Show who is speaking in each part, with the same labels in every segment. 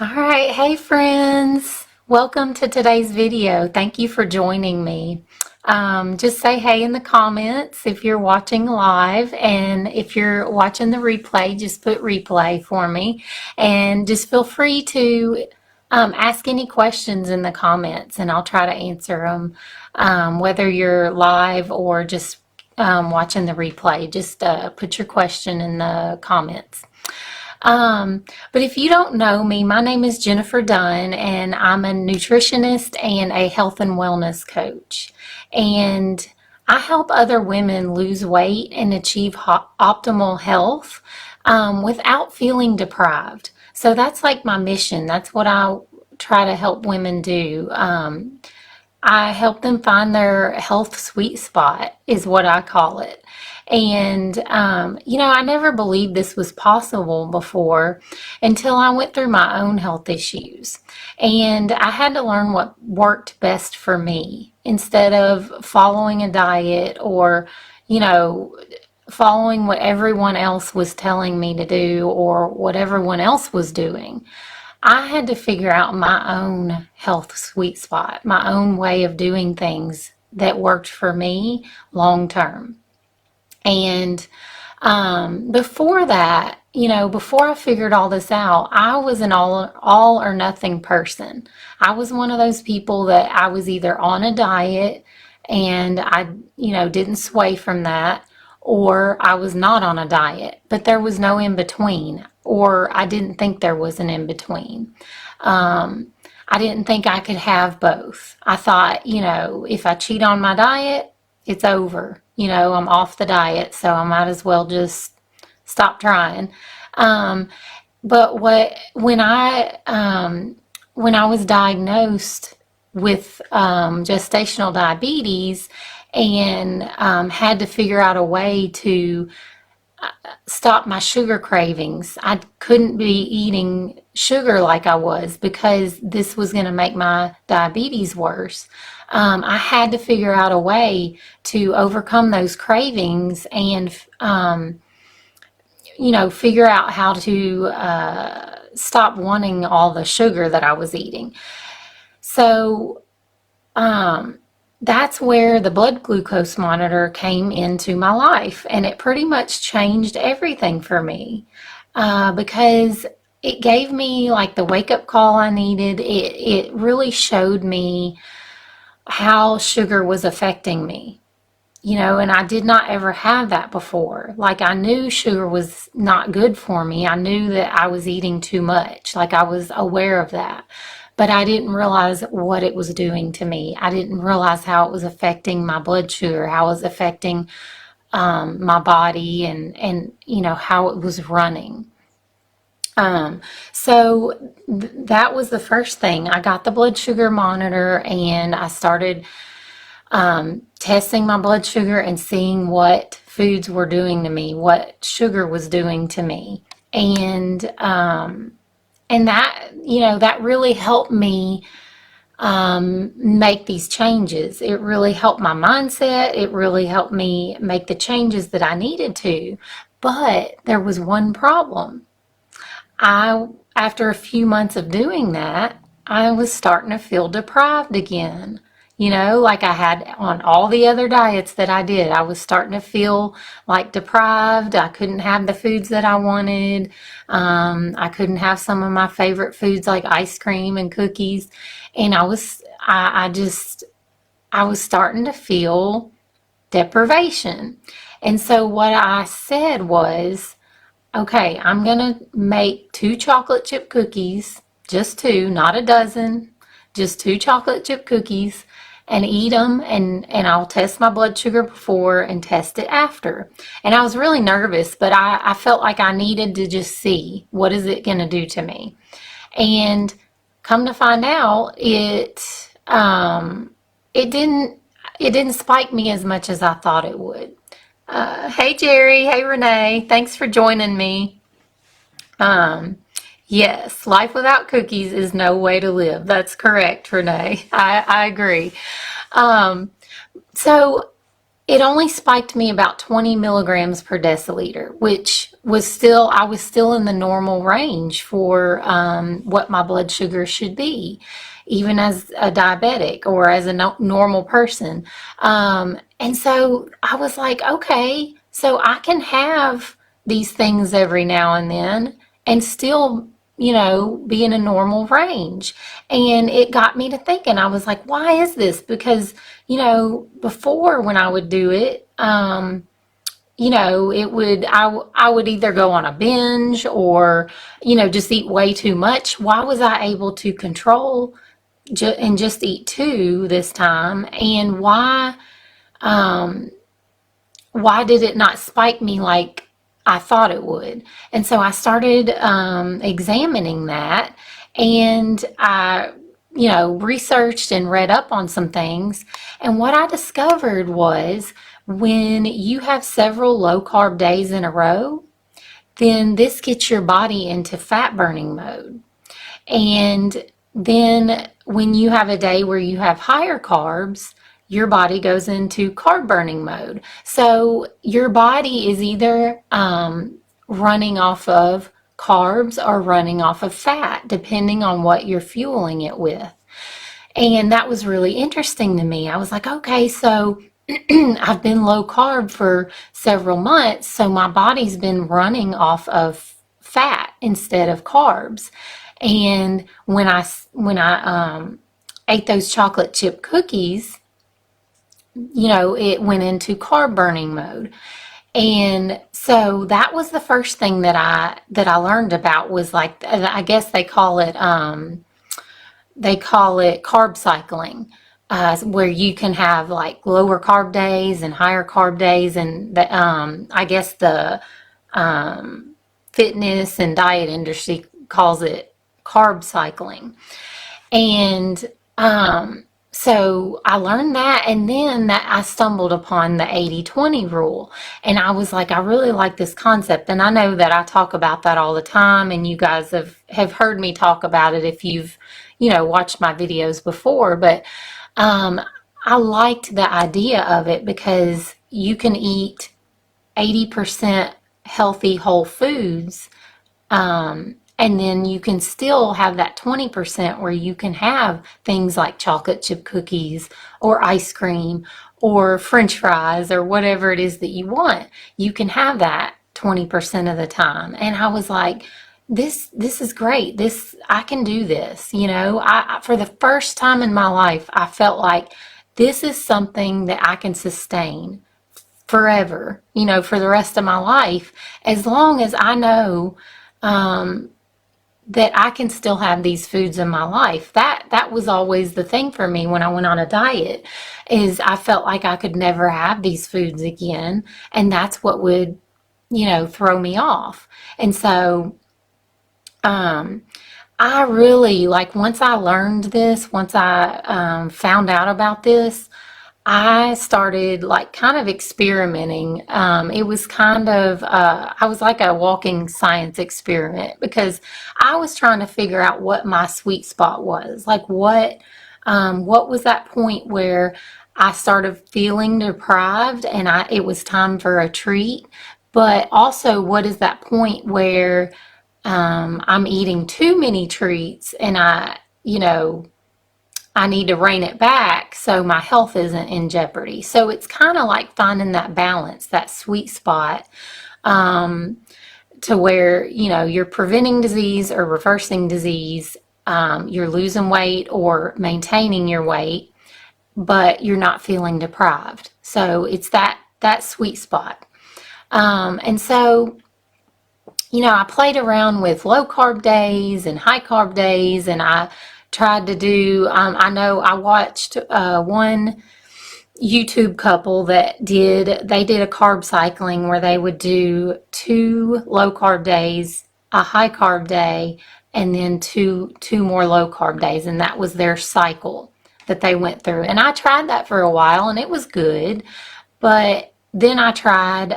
Speaker 1: All right, hey friends, welcome to today's video. Thank you for joining me. Just say hey in the comments if you're watching live, and if you're watching the replay, just put replay for me, and just feel free to ask any questions in the comments, and I'll try to answer them, whether you're live or just watching the replay. Just put your question in the comments. But if you don't know me, my name is Jennifer Dunn, and I'm a nutritionist and a health and wellness coach. And I help other women lose weight and achieve optimal health without feeling deprived. So that's like my mission. That's what I try to help women do. I help them find their health sweet spot, is what I call it. And, I never believed this was possible before until I went through my own health issues. And I had to learn what worked best for me instead of following a diet or, you know, following what everyone else was telling me to do or what everyone else was doing. I had to figure out my own health sweet spot, my own way of doing things that worked for me long term. And before that, before I figured all this out, I was an all or nothing person. I was one of those people that I was either on a diet and I, didn't sway from that, or I was not on a diet, but there was no in between, or I didn't think there was an in between. I didn't think I could have both. I thought, if I cheat on my diet, it's over. I'm off the diet, so I might as well just stop trying. But when I was diagnosed with gestational diabetes and had to figure out a way to stop my sugar cravings. I couldn't be eating sugar like I was because this was going to make my diabetes worse. I had to figure out a way to overcome those cravings and, figure out how to stop wanting all the sugar that I was eating. So, that's where the blood glucose monitor came into my life, and it pretty much changed everything for me because it gave me like the wake up call I needed. It really showed me how sugar was affecting me, and I did not ever have that before. Like, I knew sugar was not good for me. I knew that I was eating too much. Like, I was aware of that. But I didn't realize what it was doing to me. I didn't realize how it was affecting my blood sugar, how it was affecting my body, and how it was running. That was the first thing. I got the blood sugar monitor and I started testing my blood sugar and seeing what foods were doing to me, what sugar was doing to me. And that really helped me make these changes. It really helped my mindset. It really helped me make the changes that I needed to. But there was one problem. After a few months of doing that, I was starting to feel deprived again. Like I had on all the other diets that I did. I was starting to feel like deprived. I couldn't have the foods that I wanted. I couldn't have some of my favorite foods like ice cream and cookies. And I was starting to feel deprivation. And so what I said was, okay, I'm going to make 2 chocolate chip cookies, just 2, not a dozen, just 2 chocolate chip cookies, and eat them, and I'll test my blood sugar before and test it after. And I was really nervous, but I felt like I needed to just see what is it going to do to me. And come to find out, it didn't spike me as much as I thought it would. Hey Jerry, hey Renee, thanks for joining me. Yes, life without cookies is no way to live. That's correct, Renee. I agree. So it only spiked me about 20 milligrams per deciliter, which was still, I was still in the normal range for what my blood sugar should be, even as a diabetic or as a normal person. And so I was like, okay, so I can have these things every now and still, be in a normal range. And it got me to thinking. I was like, why is this? Because, before when I would do it, I would either go on a binge or, just eat way too much. Why was I able to control and just eat two this time? And why did it not spike me like I thought it would? And so I started examining that, and I, researched and read up on some things. And what I discovered was when you have several low carb days in a row, then this gets your body into fat burning mode. And then when you have a day where you have higher carbs, your body goes into carb burning mode. So your body is either running off of carbs or running off of fat, depending on what you're fueling it with. And that was really interesting to me. I was like, okay, so I've been low carb for several months, so my body's been running off of fat instead of carbs. And when I ate those chocolate chip cookies, it went into carb burning mode. And so that was the first thing that I learned about, was like, I guess they call it carb cycling, where you can have like lower carb days and higher carb days, and I guess the fitness and diet industry calls it carb cycling. And so I learned that, and then that I stumbled upon the 80/20 rule, and I was like, I really like this concept. And I know that I talk about that all the time, and you guys have heard me talk about it if you've watched my videos before. But I liked the idea of it because you can eat 80% healthy whole foods, and then you can still have that 20% where you can have things like chocolate chip cookies or ice cream or French fries or whatever it is that you want. You can have that 20% of the time. And I was like, this is great. I can do this. I for the first time in my life, I felt like this is something that I can sustain forever, for the rest of my life, as long as I know that I can still have these foods in my life. That was always the thing for me when I went on a diet, is I felt like I could never have these foods again, and that's what would, throw me off. And so I really, like, once I learned this, once I found out about this, I started like kind of experimenting. It was kind of, I was like a walking science experiment, because I was trying to figure out what my sweet spot was. Like what was that point where I started feeling deprived and it was time for a treat? But also, what is that point where I'm eating too many treats and I need to rein it back so my health isn't in jeopardy. So it's kind of like finding that balance, that sweet spot, to where, you're preventing disease or reversing disease, you're losing weight or maintaining your weight, but you're not feeling deprived. So it's that sweet spot. And so, I played around with low carb days and high carb days, and I tried to do, I know I watched one YouTube couple that did a carb cycling where they would do 2 low carb days, a high carb day, and then two more low carb days. And that was their cycle that they went through. And I tried that for a while, and it was good. But then I tried,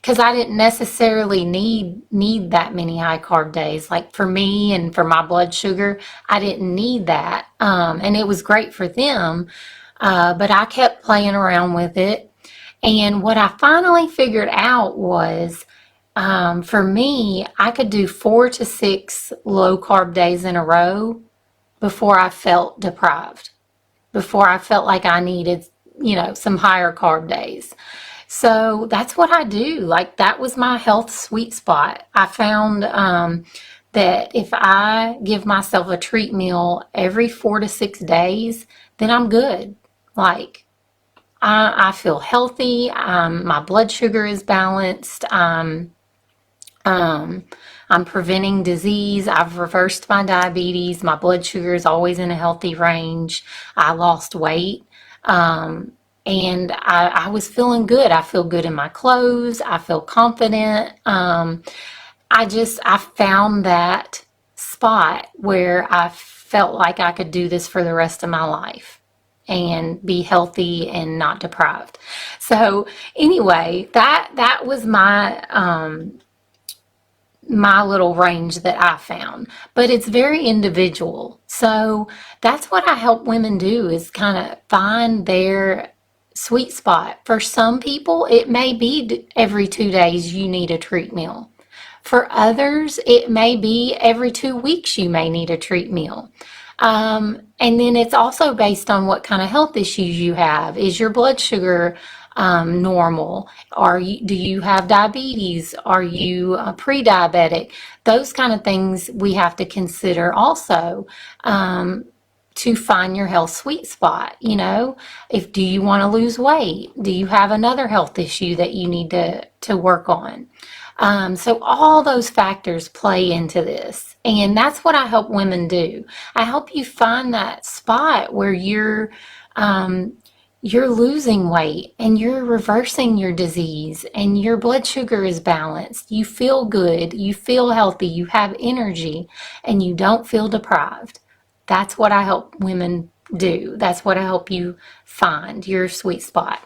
Speaker 1: because I didn't necessarily need that many high carb days. Like for me and for my blood sugar, I didn't need that. And it was great for them. But I kept playing around with it. And what I finally figured out was, for me, I could do 4 to 6 low carb days in a row before I felt deprived, before I felt like I needed, some higher carb days. So that's what I do. Like, that was my health sweet spot. I found that if I give myself a treat meal every 4 to 6 days, then I'm good. Like, I feel healthy. My blood sugar is balanced. Um, I'm preventing disease. I've reversed my diabetes. My blood sugar is always in a healthy range. I lost weight. And I was feeling good. I feel good in my clothes. I feel confident. I found that spot where I felt like I could do this for the rest of my life and be healthy and not deprived. So anyway, that was my little range that I found, but it's very individual. So that's what I help women do, is kind of find their sweet spot. For some people, it may be every 2 days you need a treat meal. For others, it may be every 2 weeks you may need a treat meal. And then it's also based on what kind of health issues you have. Is your blood sugar normal? Do you have diabetes? Are you pre-diabetic? Those kind of things we have to consider also, to find your health sweet spot. If do you want to lose weight? Do you have another health issue that you need to work on? So all those factors play into this, and that's what I help women do. I help you find that spot where you're losing weight and you're reversing your disease and your blood sugar is balanced. You feel good, you feel healthy, you have energy, and you don't feel deprived. That's what I help women do. That's what I help you find your sweet spot.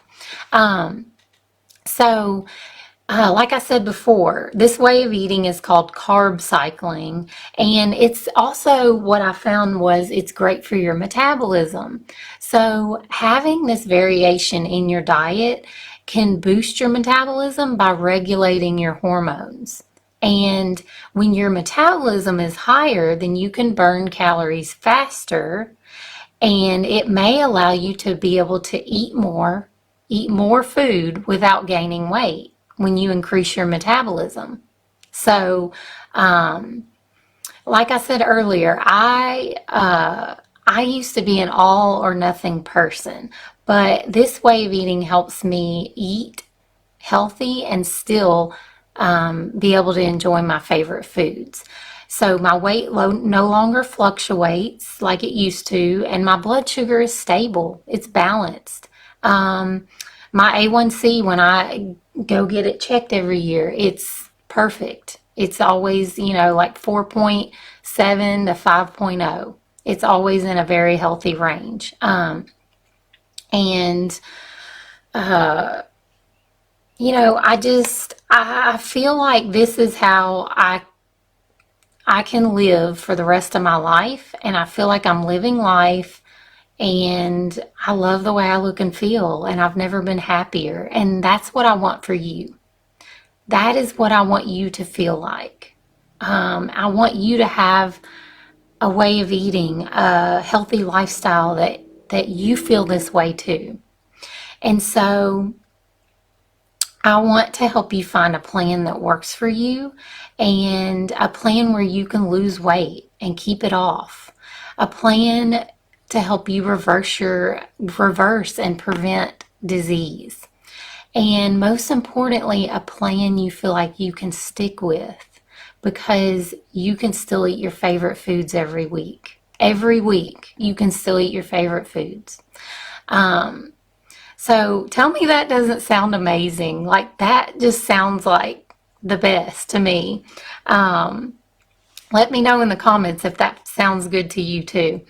Speaker 1: So like I said before, this way of eating is called carb cycling, and it's also, what I found was, it's great for your metabolism. So having this variation in your diet can boost your metabolism by regulating your hormones. And when your metabolism is higher, then you can burn calories faster, and it may allow you to be able to eat more food without gaining weight when you increase your metabolism. So, like I said earlier, I used to be an all or nothing person, but this way of eating helps me eat healthy and still be able to enjoy my favorite foods. So my weight no longer fluctuates like it used to, and my blood sugar is stable. It's balanced. My A1C, when I go get it checked every year, it's perfect. It's always, like 4.7 to 5.0. It's always in a very healthy range. And I feel like this is how I can live for the rest of my life, and I feel like I'm living life, and I love the way I look and feel, and I've never been happier, and that's what I want for you. That is what I want you to feel like. I want you to have a way of eating, a healthy lifestyle that you feel this way too. And so I want to help you find a plan that works for you, and a plan where you can lose weight and keep it off. A plan to help you reverse and prevent disease. And most importantly, a plan you feel like you can stick with, because you can still eat your favorite foods every week. Every week, you can still eat your favorite foods. So tell me that doesn't sound amazing. Like, that just sounds like the best to me. Let me know in the comments if that sounds good to you too.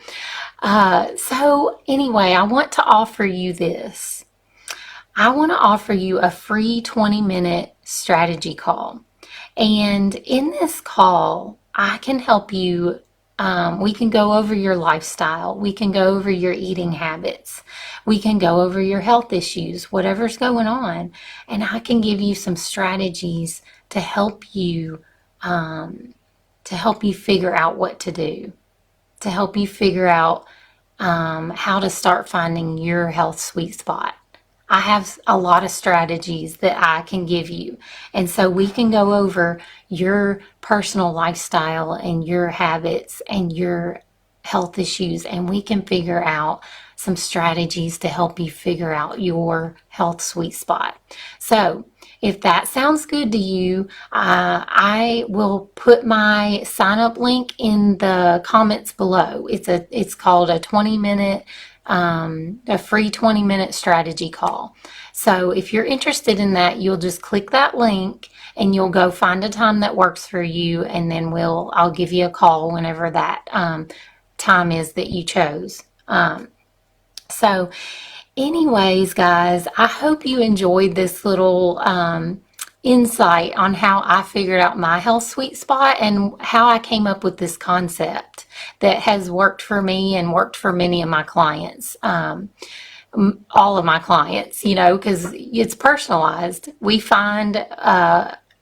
Speaker 1: So anyway, I want to offer you this. I want to offer you a free 20-minute strategy call. And in this call, I can help you We can go over your lifestyle. We can go over your eating habits. We can go over your health issues, whatever's going on. And I can give you some strategies to help you figure out what to do, to help you figure out how to start finding your health sweet spot. I have a lot of strategies that I can give you. And so we can go over your personal lifestyle and your habits and your health issues, and we can figure out some strategies to help you figure out your health sweet spot. So if that sounds good to you, I will put my sign up link in the comments below. It's called a 20-minute a free 20-minute strategy call. So if you're interested in that, you'll just click that link and you'll go find a time that works for you, and then I'll give you a call whenever that time is that you chose. So anyways, guys, I hope you enjoyed this little insight on how I figured out my health sweet spot and how I came up with this concept that has worked for me and worked for many of my clients. All of my clients, because it's personalized. We find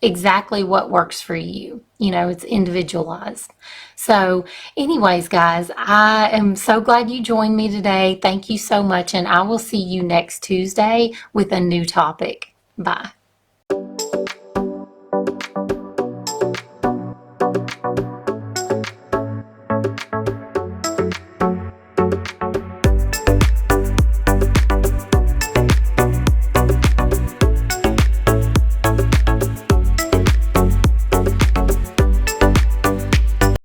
Speaker 1: exactly what works for you. It's individualized. So anyways, guys, I am so glad you joined me today. Thank you so much, and I will see you next Tuesday with a new topic. Bye.